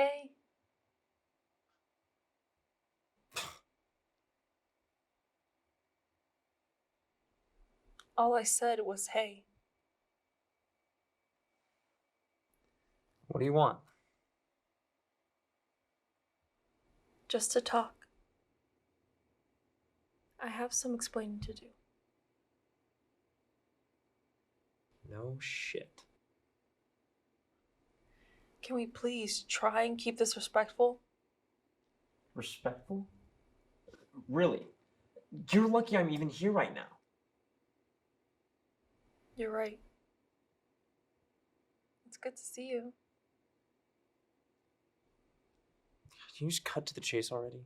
Hey. All I said was hey. What do you want? Just to talk. I have some explaining to do. No shit. Can we please try and keep this respectful? Respectful? Really? You're lucky I'm even here right now. You're right. It's good to see you. Can you just cut to the chase already?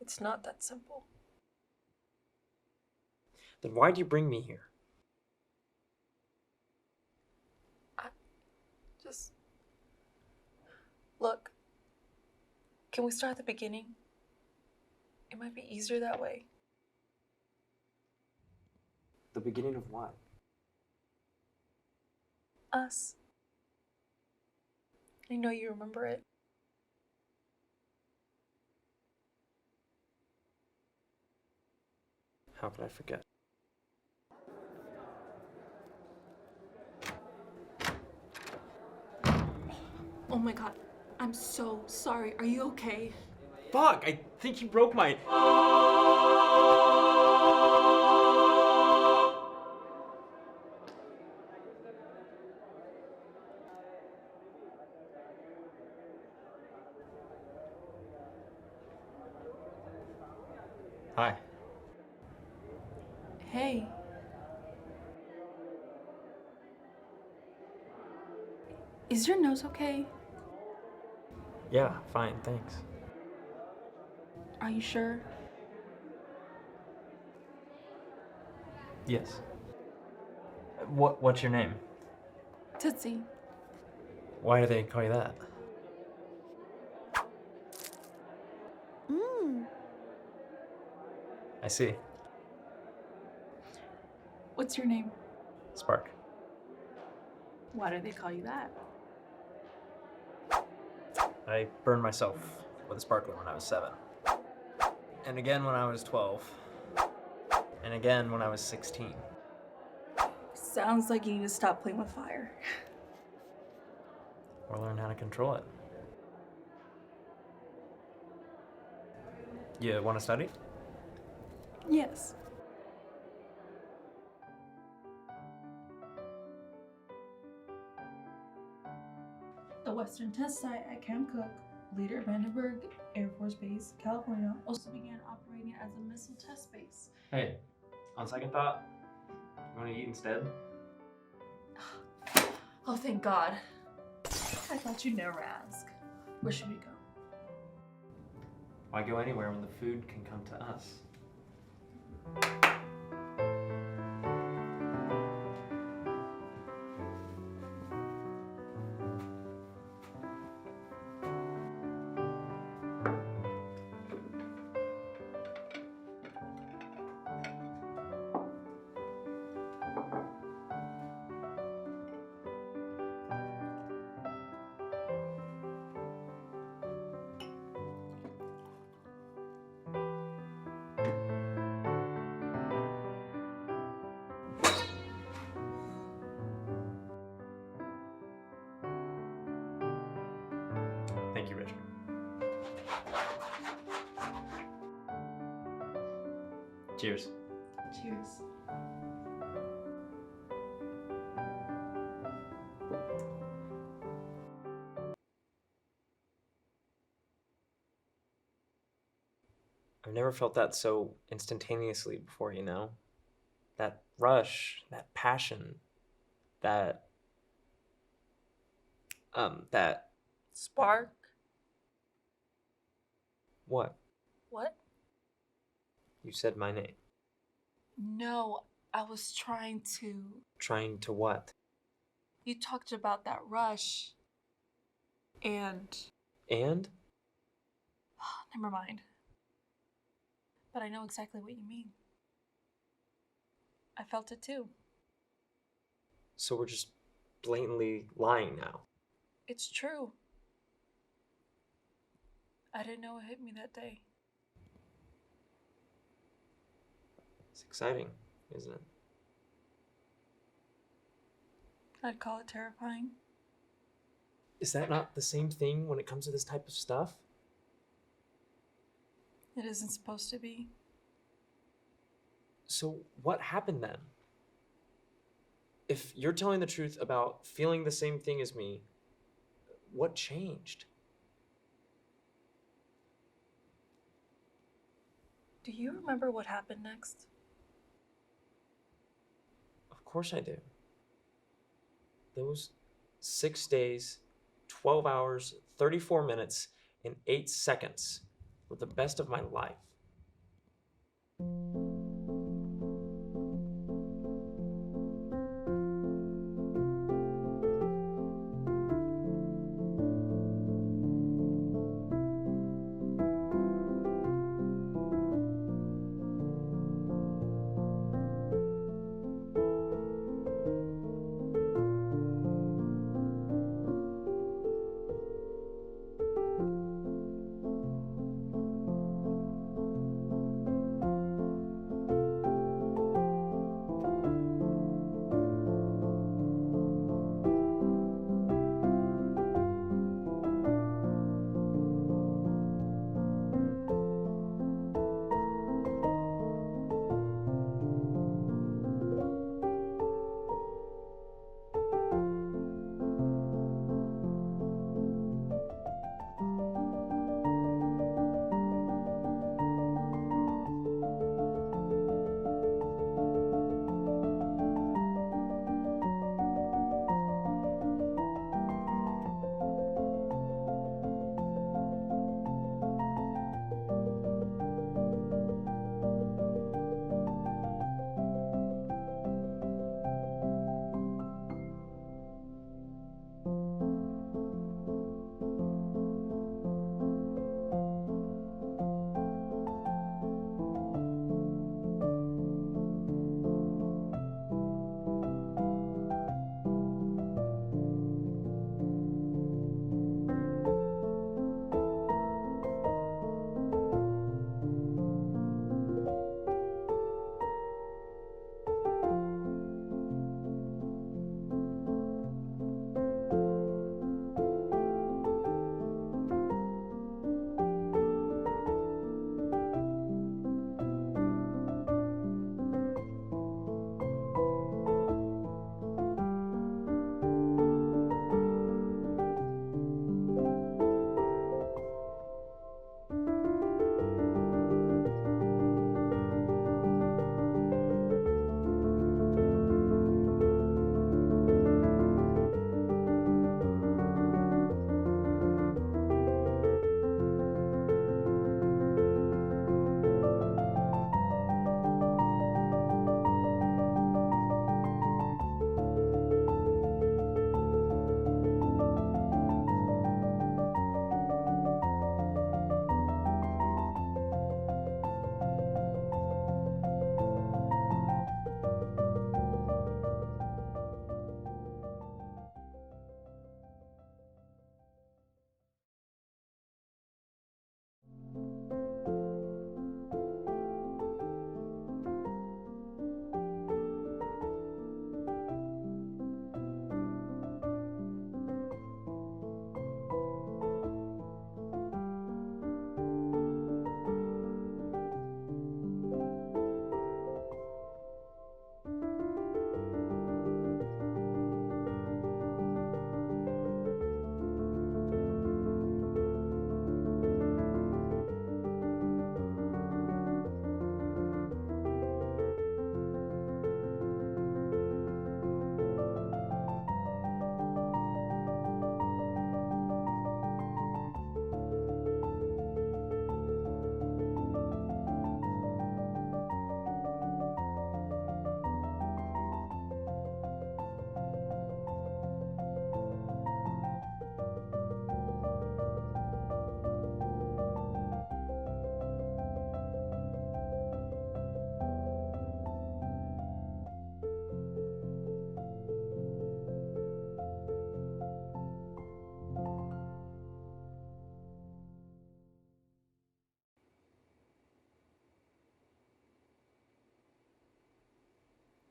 It's not that simple. Then why'd you bring me here? Look, can we start at the beginning? It might be easier that way. The beginning of what? Us. I know you remember it. How could I forget? Oh my god, I'm so sorry. Are you okay? Fuck! I think you broke my... Hi. Hey. Is your nose okay? Yeah, fine, thanks. Are you sure? Yes. What's your name? Tootsie. Why do they call you that? I see. What's your name? Spark. Why do they call you that? I burned myself with a sparkler when I was 7. And again when I was 12. And again when I was 16. Sounds like you need to stop playing with fire. Or learn how to control it. You want to study? Yes. The Western Test Site at Camp Cook, later Vandenberg Air Force Base, California, also began operating as a missile test base. Hey, on second thought, you want to eat instead? Oh, thank God. I thought you'd never ask. Where should we go? Why go anywhere when the food can come to us? Thank you, Richard. Cheers. Cheers. I've never felt that so instantaneously before, you know? That rush, that passion, that Spark? what? What? You said my name. No, I was trying to... Trying to what? You talked about that rush. And... And? Never mind. But I know exactly what you mean. I felt it too. So we're just blatantly lying now. It's true. I didn't know it hit me that day. It's exciting, isn't it? I'd call it terrifying. Is that not the same thing when it comes to this type of stuff? It isn't supposed to be. So what happened then? If you're telling the truth about feeling the same thing as me, what changed? Do you remember what happened next? Of course I do. Those 6 days, 12 hours, 34 minutes, and 8 seconds were the best of my life.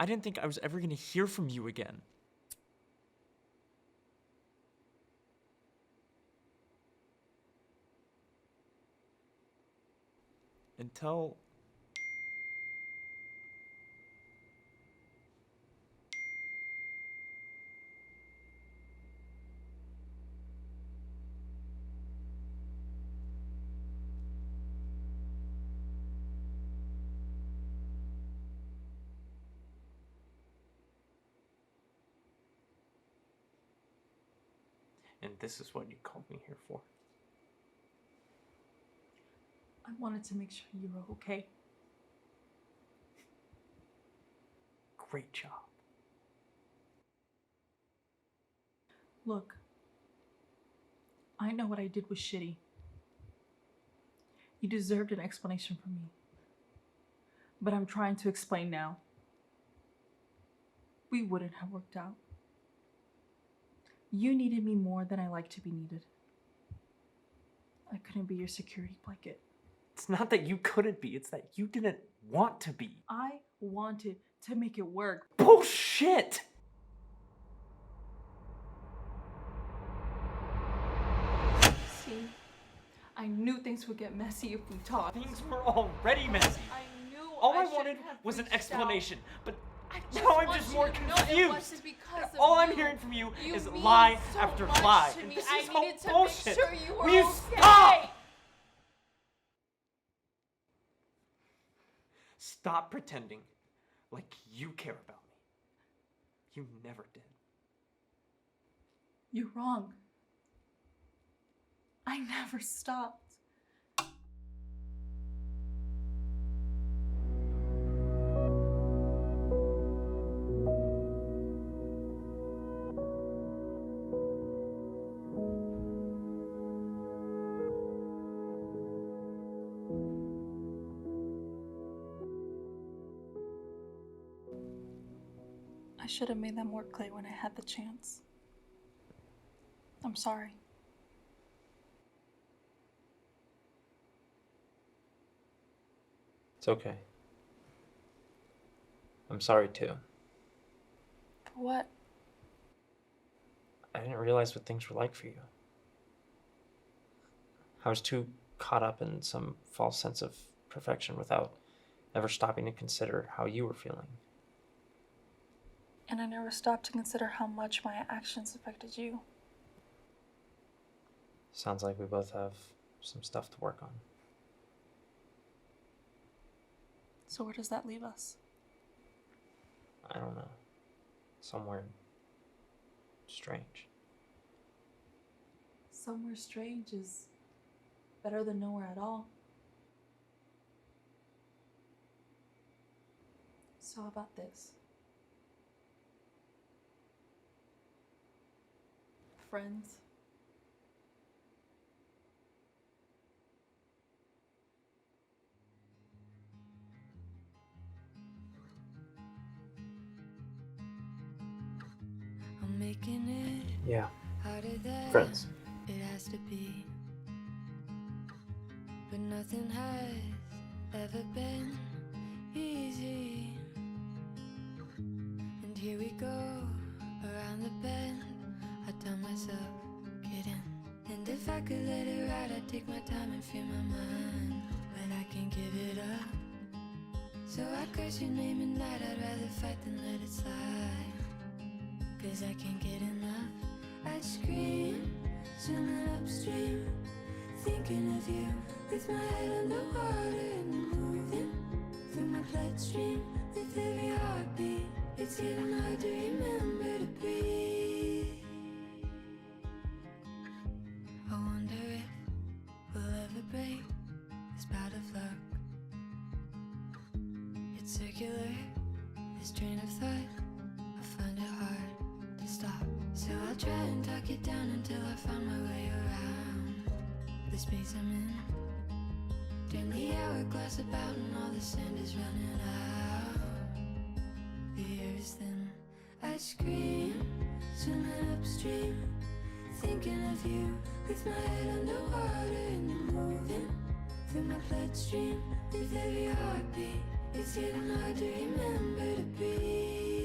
I didn't think I was ever going to hear from you again. Until... And this is what you called me here for. I wanted to make sure you were okay. Great job. Look, I know what I did was shitty. You deserved an explanation from me. But I'm trying to explain now. We wouldn't have worked out. You needed me more than I like to be needed. I couldn't be your security blanket. It's not that you couldn't be, it's that you didn't want to be. I wanted to make it work. Bullshit! See, I knew things would get messy if we talked. Things were already messy. I knew All I shouldn't wanted have was an reached explanation, out. but I now I'm want just you more to know it confused. wasn't because of All I'm you. hearing from you is mean lie so after much lie. to And me. this I is all needed to bullshit. make sure you were Will you okay. stop? Stop pretending like you care about me. You never did. You're wrong. I never stopped. I should have made that more clear when I had the chance. I'm sorry. It's okay. I'm sorry too. For what? I didn't realize what things were like for you. I was too caught up in some false sense of perfection without ever stopping to consider how you were feeling. And I never stopped to consider how much my actions affected you. Sounds like we both have some stuff to work on. So where does that leave us? I don't know. Somewhere strange. Somewhere strange is better than nowhere at all. So how about this? Friends. I'm making it Yeah. harder than Friends. it has to be. But nothing has ever been easy. And here we go around the bend. I tell myself, get in. And if I could let it ride, I'd take my time and free my mind. But I can't give it up. So I curse your name at night. I'd rather fight than let it slide. 'Cause I can't get enough. I'd scream, swimming upstream, thinking of you, with my head underwater and you're moving through my bloodstream with every heartbeat. It's getting hard to remember to breathe. I wonder if we'll ever break this bout of luck. It's circular, this train of thought. I find it hard to stop. So I'll try and talk it down until I find my way around the space I'm in. Turn the hourglass about and all the sand is running out. The air is thin. I scream, swimming upstream, thinking of you, with my head underwater and you're moving through my bloodstream with every heartbeat. It's getting hard to remember to breathe.